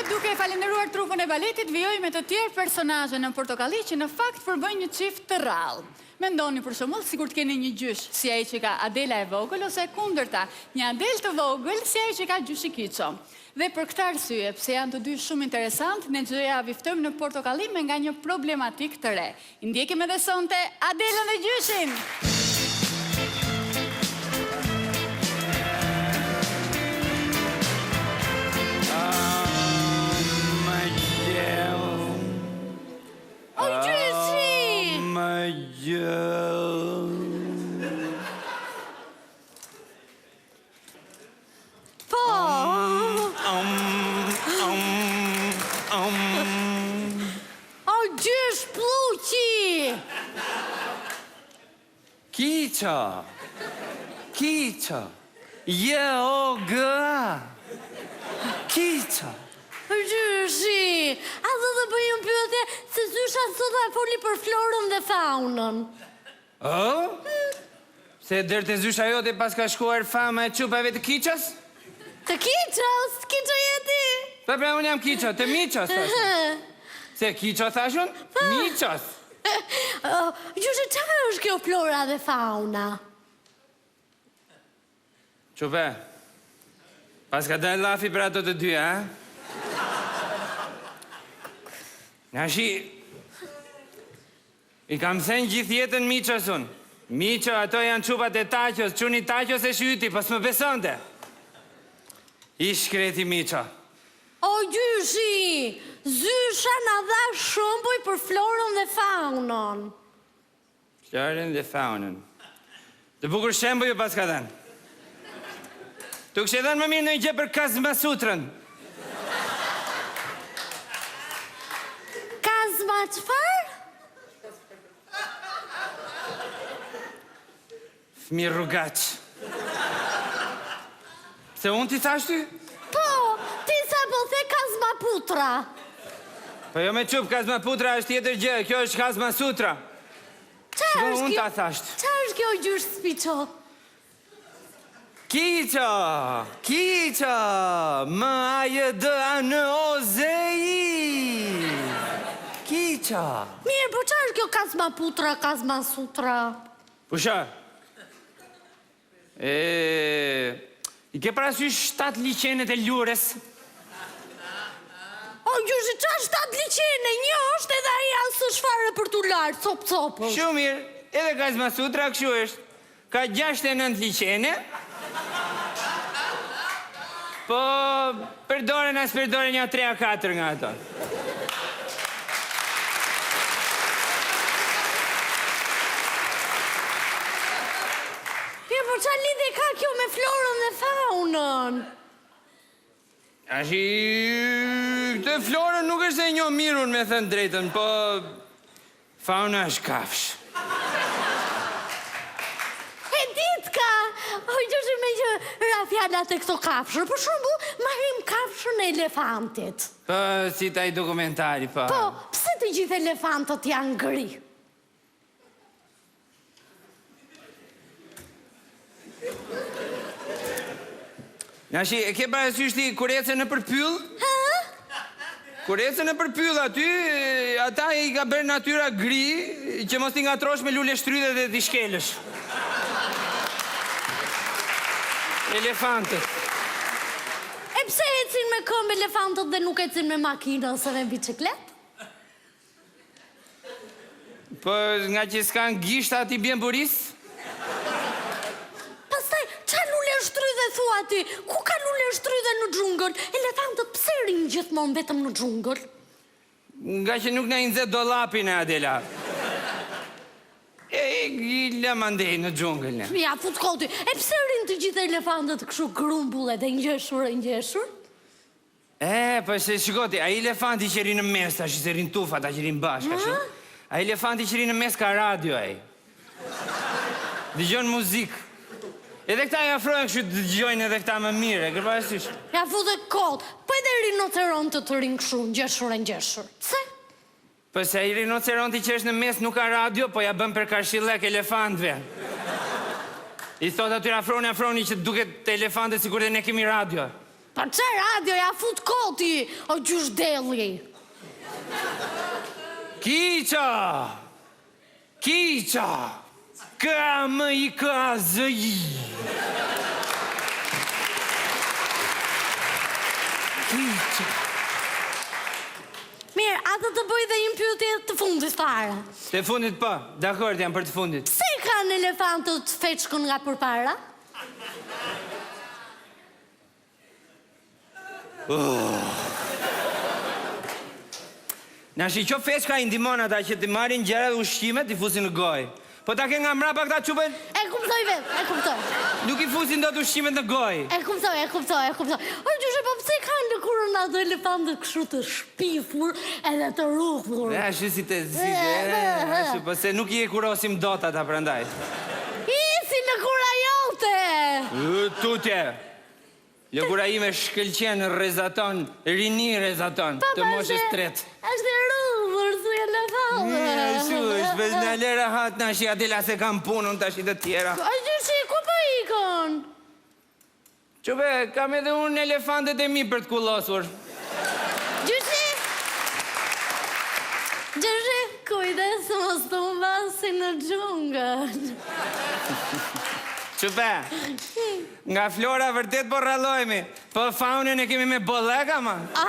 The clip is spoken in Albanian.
duke falenderuar trupën e baletit, vijoj me të tjerë personazhe në Portokalli që në fakt përbëjnë një çift të rrallë. Mendoni për shembull, sikur të keni një gjysh si ai që ka Adela e vogël ose kundërta, një Adel të vogël si ai që ka gjyshi Kiço. Dhe për këtë arsye, pse janë të dy shumë interesant, ne çdo javë ftojmë në Portokalli me nga një problematik të re. I ndjekim edhe sonte Adelën dhe gjyshin. Kiço, je o gë, Kiço. Gjyshi, a do të bëj një pyetje se Zysha sot e foli për florën dhe faunën. Se dërë të Zysha jote pas ka shkuar fama e çupave të Kiços? Të Kiços? Kiço jeti? Pra unë jam Kiço, të Miços thashun. Se Kiço thashun? Miços. Gjyshi, çfarë është kjo flora dhe fauna? Qupe, pas ka dënë lafi për ato të dy, a? Nashi, i kam thënë gjithë jetën Miços unë. Miço, ato janë qupat e Taqos, quni Taqos e shyti, pas më besonte. I shkreti Miço. O gjyshi, Zysha na dha shembuj për florën dhe faunën. Florën dhe faunën. Të bukur shembuj pas ka dënë. Tu kështë edhe në më mirë në i gjë për Kazmasutrën. Kazma qëfar? Fmi rrugaq. Se unë ti thash ty? Po, ti sa po the Kazmaputra. Po jo me qup, Kazmaputra është tjetër gjë, kjo është Kazmasutra. Qa unë ta thasht. Qa është kjo gjysh spiqo? Kiço, M-A-J-D-A-N-O-Z-I. Kiço. Mirë, po qa është kjo Kazmaputra, Kazmasutra? Pusha. I ke parasysh 7 liqenet e Lures? O, gjyshi, qa 7 liqene? Një është edhe aja së shfare për t'u lartë, cop-copë. Shumë mirë, edhe Kazmasutra kështu është. Ka 69 liqene. Po, përdore nësë përdore një 3-4 nga ato. Mirë, po qa lidhe ka kjo me florën dhe faunën? Ashi, këtë florën nuk është e një mirun me thënë drejtën, po fauna është kafsh. E ditka, o gjyshi me që rafjallat e këto kafshër, për shumbu, marim kafshën e elefantit. Po, si taj dokumentari, po. Po, pse të gjithë elefantët janë gri? Nashi, e ke parasysh ti kurecën në përpyll? Ha? Kurecën në përpyll aty, ata i ka bërë natyra gri, që mos t'i ngatrosh me lule shtrydhe dhe t'i shkelësh. Elefantët. E pse ecin me këmbë elefantët dhe nuk ecin me makina ose me biciklet? Po, nga që s'kan gishta ati bjen buris? Pastaj, qa lule shtrydhe thua ti? Ku ka lule shtrydhe në xhungël? Elefantët pse rinë gjithmonë vetëm në xhungël? Nga që nuk na i nxet dollapin e Adela. I lamandej në xhungël. Ja, fut koti. E pse rinë të gjithë elefantët kështu grumbull edhe ngjeshur? Po se shikoti, a elefanti që rinë në mes, tash se rinë tufa, ta që rinë bashka, shu? A elefanti që rinë në mes ka radio, Dëgjon muzikë. Edhe këta i afrojnë kështu të dëgjojnë edhe këta më mire, kërë parasysh. Ja, fut e kot. Po edhe rinocerontë të rinë kështu, ngjeshur. Pse? Po se i rinoceronti që është në mes nuk ka radio, po ja bën për karshillek elefantve. I thot atyre afroni që duket të elefante sikur dhe ne kemi radio. Pa që radio ja fut koti, o gjysh deli. Kiqa! Kiqa! Ka më i ka zëji! Kiqa! Mirë, atë të bëj dhe një pyetje të fundit fare. Të fundit pa, dakord jam për të fundit. Pse kanë elefantët feçkën nga përpara? Na shi qo feçka i ndimon ata që të marrin gjëra dhe ushqimet i fusin në gojë. Po ta ke nga mrapa këta qupën, E kuptoj vetë, e kuptoj. nuk i fusin dot ushqimet në gojë. E kuptoj. O gjyshe, po pse kanë lëkurën ato elefantët kështu të shpifur edhe të rruthur? Ashtu si të ashtu, po se nuk i e kurosim dot ata prandaj. Si lëkura jote! Tutje. Lëkura ime shkëlqen, rrezaton, rini rrezaton, të moshës tretë. Është e rruthur, si elefantë. Ashtu është, bez në lera hat na shi adela se kam punën tash i të tjera. O gjyshe, ku po ikon? Qupe, kam edhe unë elefantet e mi për të kullosur. Gjyshe, kujdes mos të mbasi në xhungël. Qupe, nga flora vërtet po rrallohemi, po faunën e kemi me bolleka, ma. Ah,